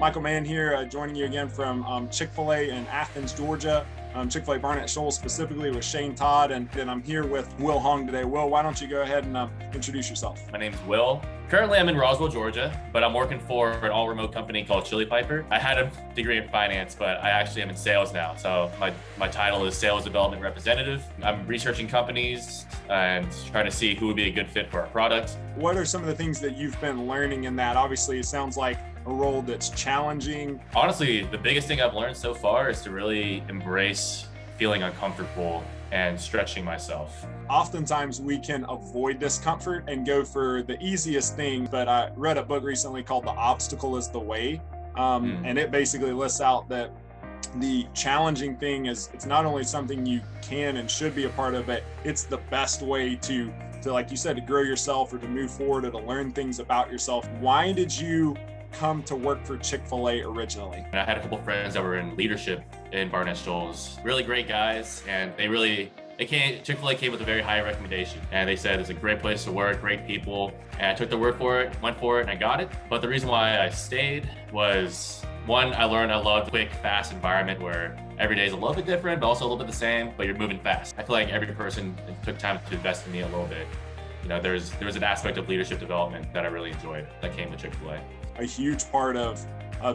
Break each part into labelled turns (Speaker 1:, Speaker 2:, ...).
Speaker 1: Michael Mann here, joining you again from Chick-fil-A in Athens, Georgia. Chick-fil-A Barnett Shoals specifically with Shane Todd, and then I'm here with Will Hong today. Will, why don't you go ahead and introduce yourself?
Speaker 2: My name's Will. Currently, I'm in Roswell, Georgia, but I'm working for an all-remote company called Chili Piper. I had a degree in finance, but I actually am in sales now. So my title is Sales Development Representative. I'm researching companies and trying to see who would be a good fit for our product.
Speaker 1: What are some of the things that you've been learning in that? Obviously, it sounds like a role that's challenging.
Speaker 2: Honestly, the biggest thing I've learned so far is to really embrace feeling uncomfortable and stretching myself.
Speaker 1: Oftentimes we can avoid discomfort and go for the easiest thing, but I read a book recently called The Obstacle is the Way. And it basically lists out that the challenging thing is it's not only something you can and should be a part of, but it's the best way to like you said, to grow yourself or to move forward or to learn things about yourself. Why did you come to work for Chick-fil-A originally?
Speaker 2: And I had a couple of friends that were in leadership in Barnett Shoals, really great guys, and Chick-fil-A came with a very high recommendation, and they said it's a great place to work, great people, and I took the word for it, went for it, and I got it. But the reason why I stayed was, one, I learned I love the quick, fast environment where every day is a little bit different, but also a little bit the same, but you're moving fast. I feel like every person took time to invest in me a little bit. You know, there was an aspect of leadership development that I really enjoyed that came with Chick-fil-A.
Speaker 1: A huge part of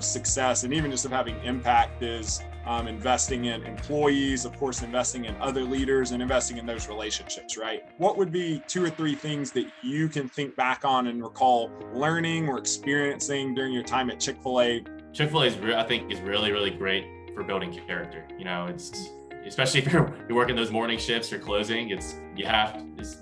Speaker 1: success and even just of having impact is investing in employees, of course, investing in other leaders and investing in those relationships, right? What would be 2 or 3 things that you can think back on and recall learning or experiencing during your time at Chick-fil-A?
Speaker 2: Chick-fil-A I think is really, really great for building character. You know, it's especially if you're working those morning shifts or closing, it's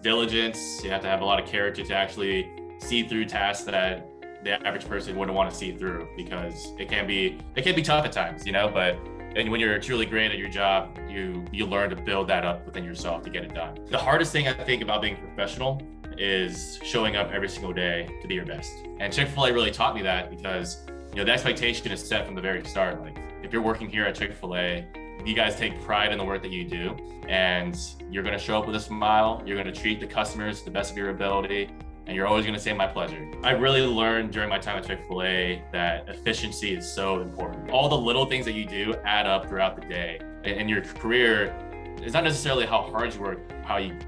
Speaker 2: diligence. You have to have a lot of character to actually see through tasks that the average person wouldn't want to see through, because it can be tough at times, you know, but when you're truly great at your job, you learn to build that up within yourself to get it done. The hardest thing I think about being professional is showing up every single day to be your best. And Chick-fil-A really taught me that, because, you know, the expectation is set from the very start. Like, if you're working here at Chick-fil-A, you guys take pride in the work that you do, and you're going to show up with a smile. You're going to treat the customers to the best of your ability, and you're always going to say my pleasure. I really learned during my time at Chick-fil-A that efficiency is so important. All the little things that you do add up throughout the day. In your career, it's not necessarily how hard you work,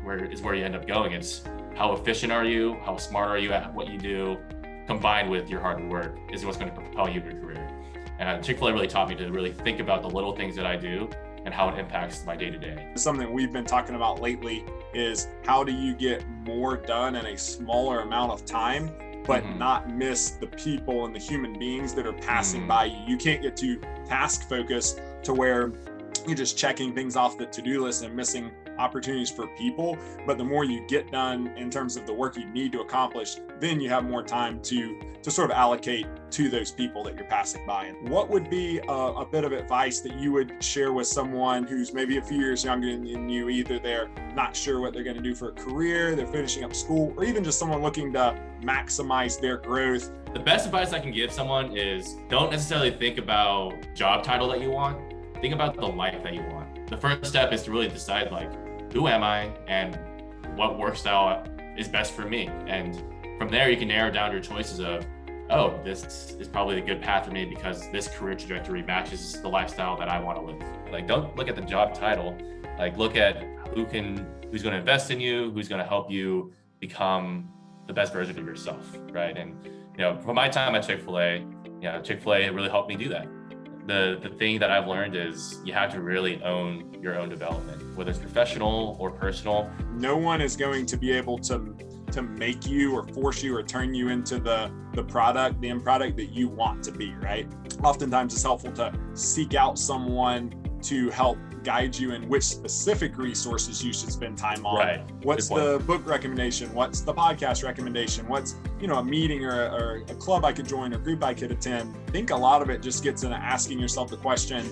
Speaker 2: where you end up going. It's how efficient are you, how smart are you at what you do, combined with your hard work is what's going to propel you in your career. And Chick-fil-A really taught me to really think about the little things that I do and how it impacts my day-to-day.
Speaker 1: Something we've been talking about lately is how do you get more done in a smaller amount of time, but not miss the people and the human beings that are passing by you. You can't get too task focused to where you're just checking things off the to-do list and missing opportunities for people. But the more you get done in terms of the work you need to accomplish, then you have more time to sort of allocate to those people that you're passing by. And what would be a bit of advice that you would share with someone who's maybe a few years younger than you? Either they're not sure what they're going to do for a career, they're finishing up school, or even just someone looking to maximize their growth.
Speaker 2: The best advice I can give someone is don't necessarily think about job title that you want. Think about the life that you want. The first step is to really decide, like, who am I and what work style is best for me? And from there, you can narrow down your choices of, oh, this is probably a good path for me because this career trajectory matches the lifestyle that I want to live. Like, don't look at the job title. Like, look at who's going to invest in you, who's going to help you become the best version of yourself, right? And, you know, from my time at Chick-fil-A, Chick-fil-A really helped me do that. The thing that I've learned is you have to really own your own development, whether it's professional or personal.
Speaker 1: No one is going to be able to make you or force you or turn you into the end product that you want to be, right? Oftentimes it's helpful to seek out someone to help guide you in which specific resources you should spend time on.
Speaker 2: Right.
Speaker 1: What's the book recommendation? What's the podcast recommendation? What's, a meeting or a club I could join or group I could attend? I think a lot of it just gets into asking yourself the question,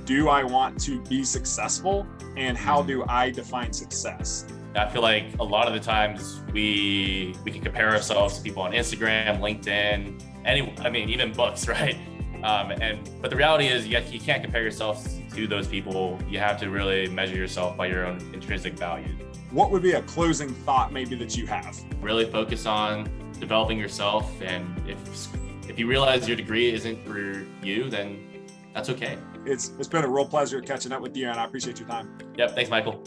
Speaker 1: do I want to be successful? And how do I define success?
Speaker 2: I feel like a lot of the times we can compare ourselves to people on Instagram, LinkedIn, even books, right? But the reality is you can't compare yourself to those people. You have to really measure yourself by your own intrinsic value.
Speaker 1: What would be a closing thought maybe that you have?
Speaker 2: Really focus on developing yourself, and if if you realize your degree isn't for you, then that's okay.
Speaker 1: It's been a real pleasure catching up with you, and I appreciate your time.
Speaker 2: Yep. Thanks, Michael.